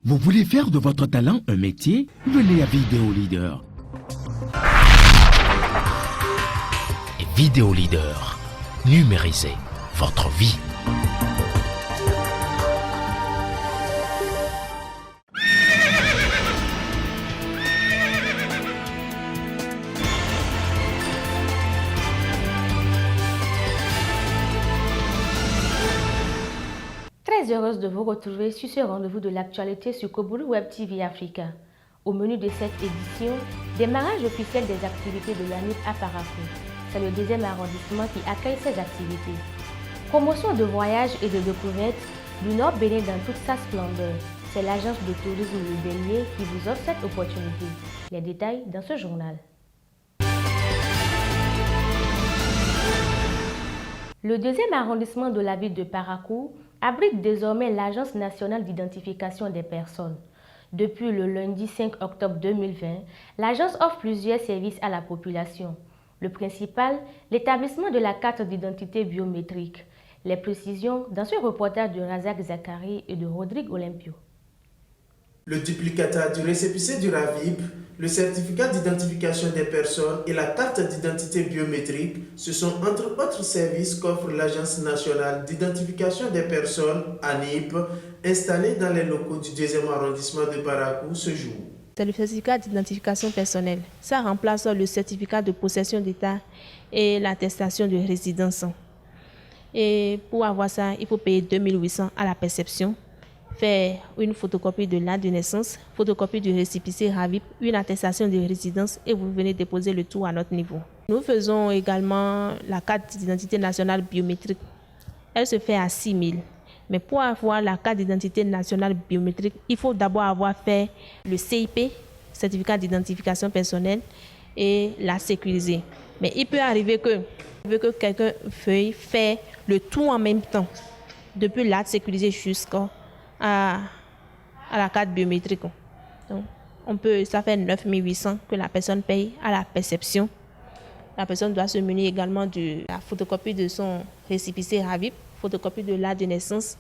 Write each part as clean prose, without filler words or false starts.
Vous voulez faire de votre talent un métier? Venez à Vidéo Leader. Vidéo Leader. Numérisez votre vie. Très heureuse de vous retrouver sur ce rendez-vous de l'actualité sur Kobulu Web TV Africa. Au menu de cette édition, démarrage officiel des activités de l'ANIP à Parakou. C'est le 2e arrondissement qui accueille ces activités. Promotion de voyages et de découvertes du Nord Bénin dans toute sa splendeur. C'est l'agence de tourisme Le Bélier qui vous offre cette opportunité. Les détails dans ce journal. Le 2e arrondissement de la ville de Parakou abrite désormais l'Agence nationale d'identification des personnes. Depuis le lundi 5 octobre 2020, l'agence offre plusieurs services à la population. Le principal, l'établissement de la carte d'identité biométrique. Les précisions dans ce reportage de Razak Zakari et de Rodrigue Olympio. Le duplicata du récépissé du RAVIP, le certificat d'identification des personnes et la carte d'identité biométrique, ce sont entre autres services qu'offre l'Agence nationale d'identification des personnes, ANIP, installée dans les locaux du 2e arrondissement de Parakou ce jour. C'est le certificat d'identification personnelle. Ça remplace le certificat de possession d'État et l'attestation de résidence. Et pour avoir ça, il faut payer 2800 à la perception, faire une photocopie de l'acte de naissance, photocopie du récépissé RAVIP, une attestation de résidence et vous venez déposer le tout à notre niveau. Nous faisons également la carte d'identité nationale biométrique. Elle se fait à 6 000. Mais pour avoir la carte d'identité nationale biométrique, il faut d'abord avoir fait le CIP, certificat d'identification personnelle, et la sécuriser. Mais il peut arriver que quelqu'un veuille faire le tout en même temps, depuis l'acte sécurisé jusqu'à la carte biométrique. Donc, ça fait 9 800 que la personne paye à la perception. La personne doit se munir également de la photocopie de son récépissé RAVIP, photocopie de l'acte de naissance,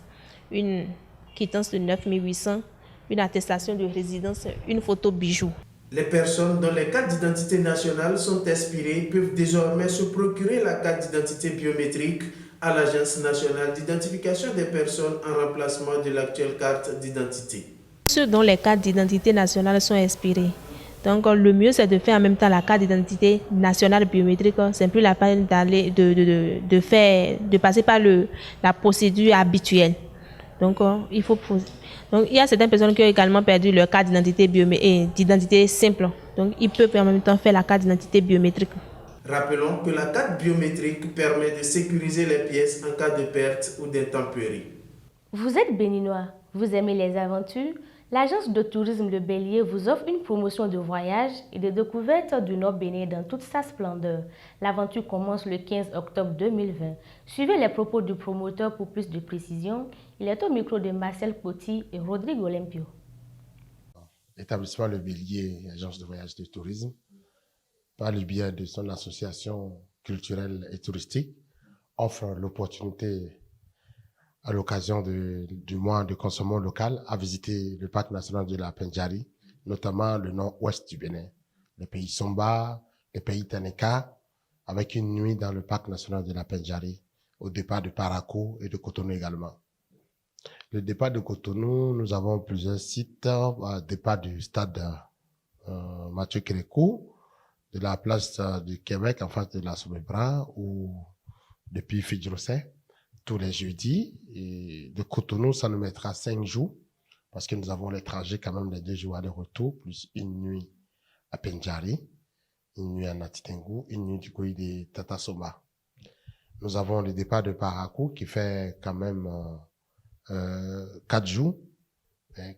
une quittance de 9 800, une attestation de résidence, une photo bijou. Les personnes dont les cartes d'identité nationale sont expirées peuvent désormais se procurer la carte d'identité biométrique à l'Agence nationale d'identification des personnes en remplacement de l'actuelle carte d'identité. Ceux dont les cartes d'identité nationale sont expirées. Donc le mieux c'est de faire en même temps la carte d'identité nationale biométrique. C'est plus la peine d'aller de passer par la procédure habituelle. Donc il y a certaines personnes qui ont également perdu leur carte d'identité simple. Donc ils peuvent en même temps faire la carte d'identité biométrique. Rappelons que la carte biométrique permet de sécuriser les pièces en cas de perte ou d'intempérie. Vous êtes béninois, vous aimez les aventures? L'agence de tourisme Le Bélier vous offre une promotion de voyage et de découverte du Nord Bénin dans toute sa splendeur. L'aventure commence le 15 octobre 2020. Suivez les propos du promoteur pour plus de précisions. Il est au micro de Marcel Poti et Rodrigue Olympio. L'établissement Le Bélier, agence de voyage et de tourisme, par le biais de son association culturelle et touristique, offre l'opportunité à l'occasion du mois de consommation local à visiter le parc national de la Pendjari, notamment le nord-ouest du Bénin, le pays Somba, le pays Taneka, avec une nuit dans le parc national de la Pendjari, au départ de Parakou et de Cotonou également. Le départ de Cotonou, nous avons plusieurs sites, départ du stade Mathieu Kérékou, de la place du Québec en face de la Soumebra, ou depuis Fidjrosset, tous les jeudis. Et de Cotonou, ça nous mettra 5 jours, parce que nous avons les trajets quand même les 2 jours aller-retour, plus une nuit à Pendjari, une nuit à Natitengu, une nuit du côté de Tatasoma. Nous avons le départ de Parakou qui fait quand même 4 jours,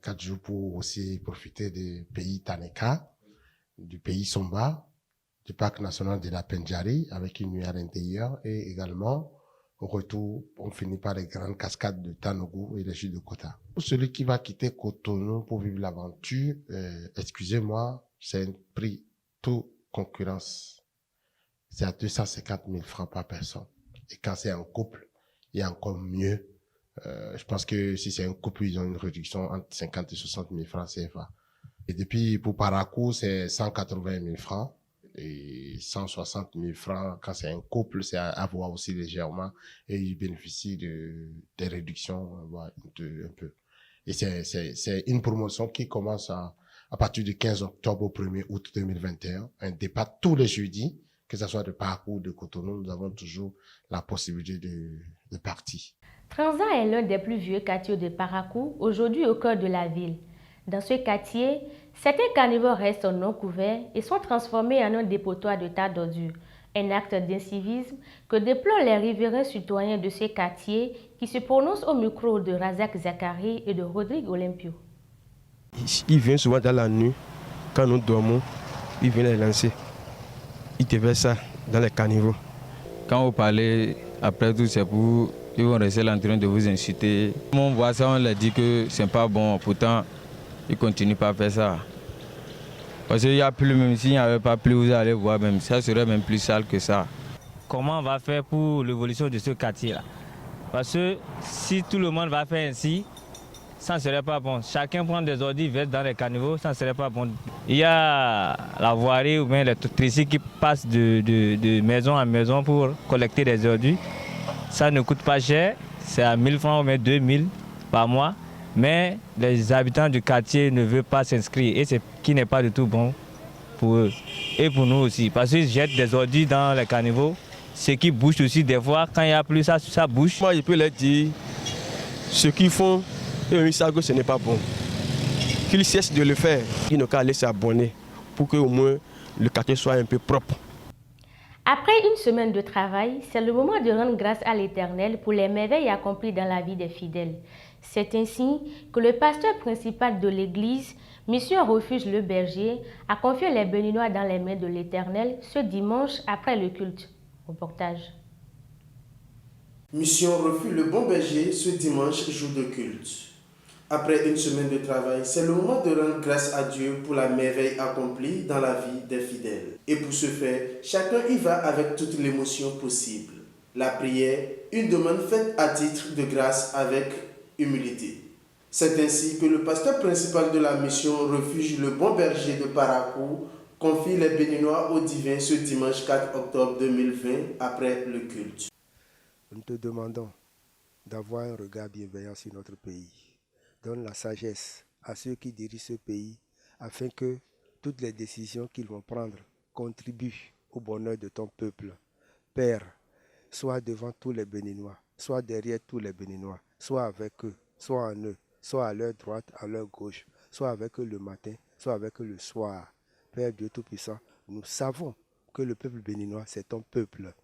4 jours pour aussi profiter du pays Taneka, du pays Somba, du parc national de la Pendjari, avec une nuit à l'intérieur, et également au retour, on finit par les grandes cascades de Tanougou et les Jus de Kota. Pour celui qui va quitter Cotonou pour vivre l'aventure, excusez-moi, c'est un prix tout concurrence. C'est à 250 000 francs par personne. Et quand c'est en couple, il y a encore mieux Je pense que si c'est un couple, ils ont une réduction entre 50 et 60 000 francs CFA. Et depuis, pour Parakou, c'est 180 000 francs et 160 000 francs. Quand c'est un couple, c'est à voir aussi légèrement et ils bénéficient des réductions un peu. Et c'est une promotion qui commence à partir du 15 octobre au 1er août 2021. Un départ tous les jeudis, que ce soit de Parakou ou de Cotonou, nous avons toujours la possibilité de partir. Transat est l'un des plus vieux quartiers de Parakou, aujourd'hui au cœur de la ville. Dans ce quartier, certains carnivores restent non couverts et sont transformés en un dépotoir de tas d'ordures. Un acte d'incivisme que déplorent les riverains citoyens de ce quartier qui se prononcent au micro de Razak Zakari et de Rodrigue Olympio. Ils viennent souvent dans la nuit, quand nous dormons, ils viennent les lancer. Ils déversent ça dans les caniveaux. Quand vous parlez, après tout, c'est pour... Ils vont rester là en train de vous inciter. On voit ça, on leur dit que c'est pas bon. Pourtant, ils continuent pas à faire ça. Parce qu'il n'y a plus, même s'il n'y avait pas plus, vous allez voir, même ça serait même plus sale que ça. Comment on va faire pour l'évolution de ce quartier-là? Parce que si tout le monde va faire ainsi, ça ne serait pas bon. Chacun prend des ordures, verse dans les caniveaux, ça ne serait pas bon. Il y a la voirie ou bien les tricycles qui passent de maison en maison pour collecter des ordures. Ça ne coûte pas cher, c'est à 1000 francs ou bien 2000 par mois. Mais les habitants du quartier ne veulent pas s'inscrire et c'est qui n'est pas du tout bon pour eux. Et pour nous aussi, parce qu'ils jettent des ordures dans les caniveaux, ce qui bouge aussi des fois, quand il n'y a plus ça bouge. Moi, je peux leur dire, ce qu'ils font, ils savent que ce n'est pas bon. Qu'ils cessent de le faire, ils n'ont qu'à aller s'abonner pour qu'au moins le quartier soit un peu propre. Après une semaine de travail, c'est le moment de rendre grâce à l'Éternel pour les merveilles accomplies dans la vie des fidèles. C'est ainsi que le pasteur principal de l'église, Mission Refuge le Berger, a confié les Béninois dans les mains de l'Éternel ce dimanche après le culte. Reportage. Mission Refuge le Bon Berger ce dimanche, jour de culte. Après une semaine de travail, c'est le moment de rendre grâce à Dieu pour la merveille accomplie dans la vie des fidèles. Et pour ce faire, chacun y va avec toute l'émotion possible. La prière, une demande faite à titre de grâce avec humilité. C'est ainsi que le pasteur principal de la mission Refuge le Bon Berger de Parakou confie les Béninois au divin ce dimanche 4 octobre 2020 après le culte. Nous te demandons d'avoir un regard bienveillant sur notre pays. Donne la sagesse à ceux qui dirigent ce pays afin que toutes les décisions qu'ils vont prendre contribuent au bonheur de ton peuple. Père, sois devant tous les Béninois, sois derrière tous les Béninois, sois avec eux, sois en eux, sois à leur droite, à leur gauche, sois avec eux le matin, sois avec eux le soir. Père Dieu Tout-Puissant, nous savons que le peuple béninois, c'est ton peuple.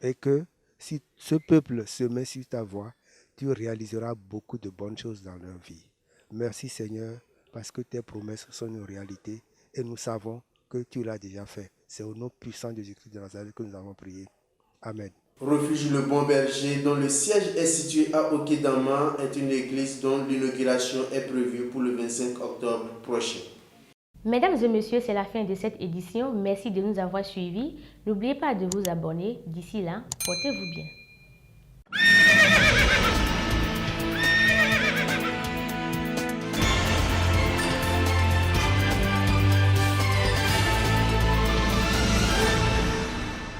Et que si ce peuple se met sur ta voie, tu réaliseras beaucoup de bonnes choses dans leur vie. Merci Seigneur, parce que tes promesses sont une réalité et nous savons que tu l'as déjà fait. C'est au nom puissant de Jésus-Christ de Nazareth que nous avons prié. Amen. Refuge le Bon Berger, dont le siège est situé à Okédama, est une église dont l'inauguration est prévue pour le 25 octobre prochain. Mesdames et messieurs, c'est la fin de cette édition. Merci de nous avoir suivis. N'oubliez pas de vous abonner. D'ici là, portez-vous bien.